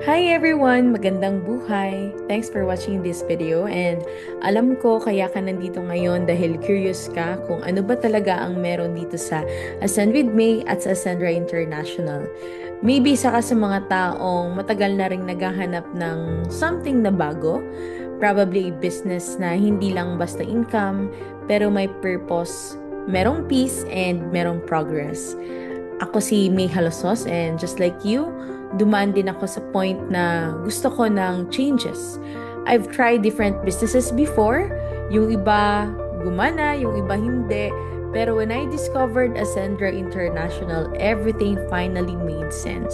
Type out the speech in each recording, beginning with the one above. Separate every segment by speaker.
Speaker 1: Hi everyone! Magandang buhay! Thanks for watching this video and alam ko kaya ka nandito ngayon dahil curious ka kung ano ba talaga ang meron dito sa Ascend with May at sa Ascendra International. Maybe isa ka sa mga taong matagal na ring naghahanap ng something na bago, probably a business na hindi lang basta income pero may purpose, merong peace and merong progress. Ako si May Halosos and just like you, dumaan din ako sa point na gusto ko ng changes. I've tried different businesses before. Yung iba gumana, yung iba hindi. Pero when I discovered Ascendra International, everything finally made sense.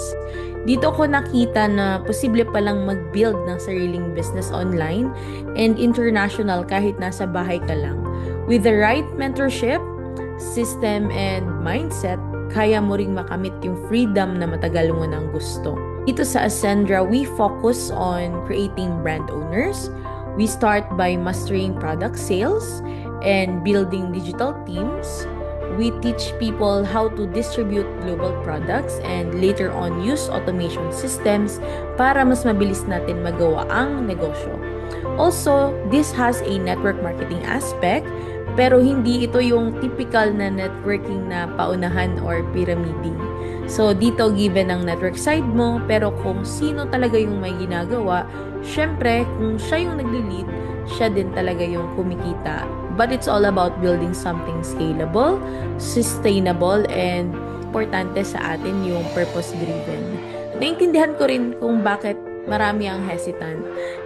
Speaker 1: Dito ko nakita na posible palang mag-build ng sariling business online and international kahit nasa bahay ka lang. With the right mentorship, system, and mindset, kaya mo ring makamit yung freedom na matagal mo nang gusto. Dito sa Ascendra, we focus on creating brand owners. We start by mastering product sales and building digital teams. We teach people how to distribute global products and later on use automation systems para mas mabilis natin magawa ang negosyo. Also, this has a network marketing aspect pero hindi ito yung typical na networking na paunahan or pyramiding. So, dito given ang network side mo, pero kung sino talaga yung may ginagawa, syempre, kung siya yung nagli-lead, siya din talaga yung kumikita. But it's all about building something scalable, sustainable, and importante sa atin yung purpose-driven. Naintindihan ko rin kung bakit marami ang hesitant.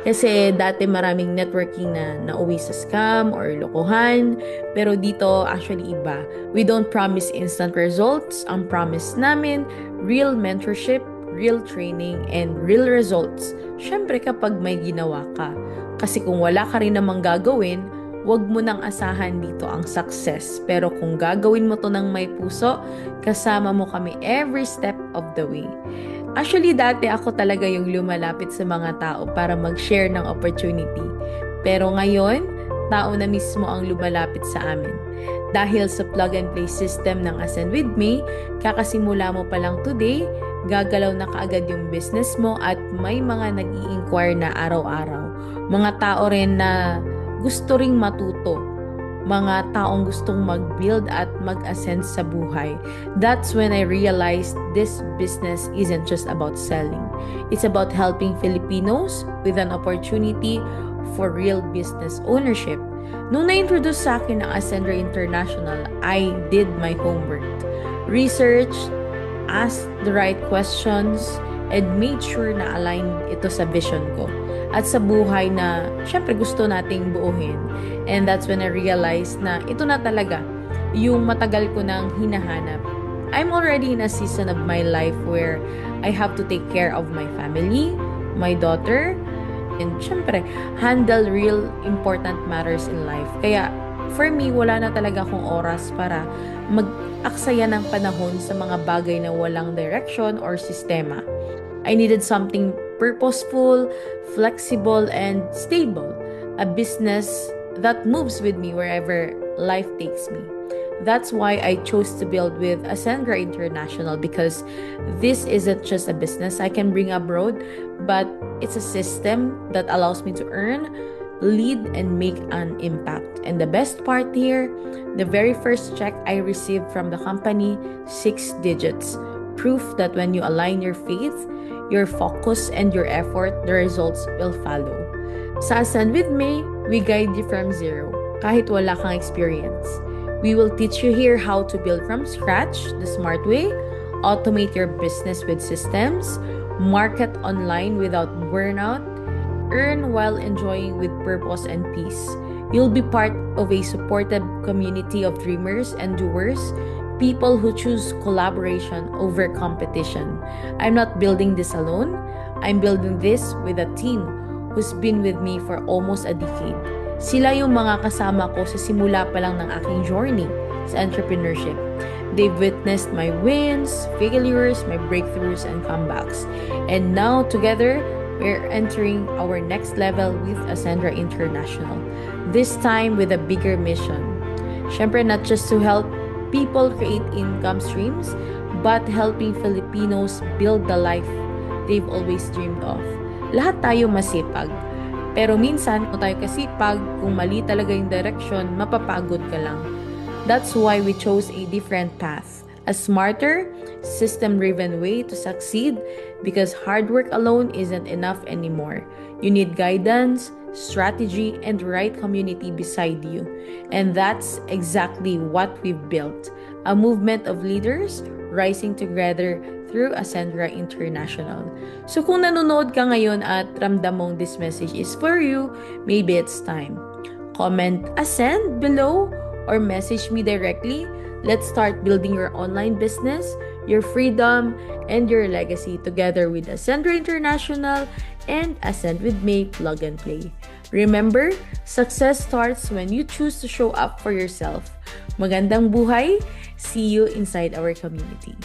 Speaker 1: Kasi dati maraming networking na nauwi sa scam or lokohan. Pero dito actually iba. We don't promise instant results. Ang promise namin, real mentorship, real training, and real results. Syempre kapag may ginawa ka. Kasi kung wala ka rin namang gagawin, wag mo nang asahan dito ang success. Pero kung gagawin mo to ng may puso, kasama mo kami every step of the way. Actually, dati ako talaga yung lumalapit sa mga tao para mag-share ng opportunity. Pero ngayon, tao na mismo ang lumalapit sa amin. Dahil sa plug-and-play system ng Ascend With Me, kakasimula mo pa lang today, gagalaw na kaagad yung business mo at may mga nag-i-inquire na araw-araw. Mga tao rin na gusto ring matuto, mga taong gustong mag-build at mag-ascend sa buhay. That's when I realized this business isn't just about selling. It's about helping Filipinos with an opportunity for real business ownership. Nung na-introduce sa akin ang Ascendra International, I did my homework. Researched, asked the right questions, and made sure na aligned ito sa vision ko at sa buhay na syempre gusto nating buuhin. And that's when I realized na ito na talaga yung matagal ko nang hinahanap. I'm already in a season of my life where I have to take care of my family, my daughter, and syempre handle real important matters in life. Kaya for me, wala na talaga akong oras para mag-aksaya ng panahon sa mga bagay na walang direction or sistema. I needed something purposeful, flexible, and stable. A business that moves with me wherever life takes me. That's why I chose to build with Ascendra International because this isn't just a business I can bring abroad, but it's a system that allows me to earn, lead, and make an impact. And the best part here, the very first check I received from the company, 6 digits. Proof that when you align your faith, your focus, and your effort, the results will follow. Sa Ascend With Me, we guide you from zero, kahit wala kang experience. We will teach you here how to build from scratch the smart way, automate your business with systems, market online without burnout, earn while enjoying with purpose and peace. You'll be part of a supportive community of dreamers and doers, people who choose collaboration over competition. I'm not building this alone. I'm building this with a team who's been with me for almost a decade. Sila yung mga kasama ko sa simula pa lang ng aking journey sa entrepreneurship. They've witnessed my wins, failures, my breakthroughs, and comebacks. And now, together, we're entering our next level with Ascendra International. This time with a bigger mission. Syempre, not just to help people create income streams, but helping Filipinos build the life they've always dreamed of. Lahat tayo masipag. Pero minsan, kung tayo kasipag, kung mali talaga yung direction, mapapagod ka lang. That's why we chose a different path. A smarter, system-driven way to succeed because hard work alone isn't enough anymore. You need guidance, strategy, and right community beside you. And that's exactly what we've built. A movement of leaders rising together through Ascendra International. So kung nanonood ka ngayon at ramdam mong this message is for you, maybe it's time. Comment Ascend below or message me directly. Let's start building your online business, your freedom, and your legacy together with Ascendra International and Ascend with May Plug and Play. Remember, success starts when you choose to show up for yourself. Magandang buhay! See you inside our community.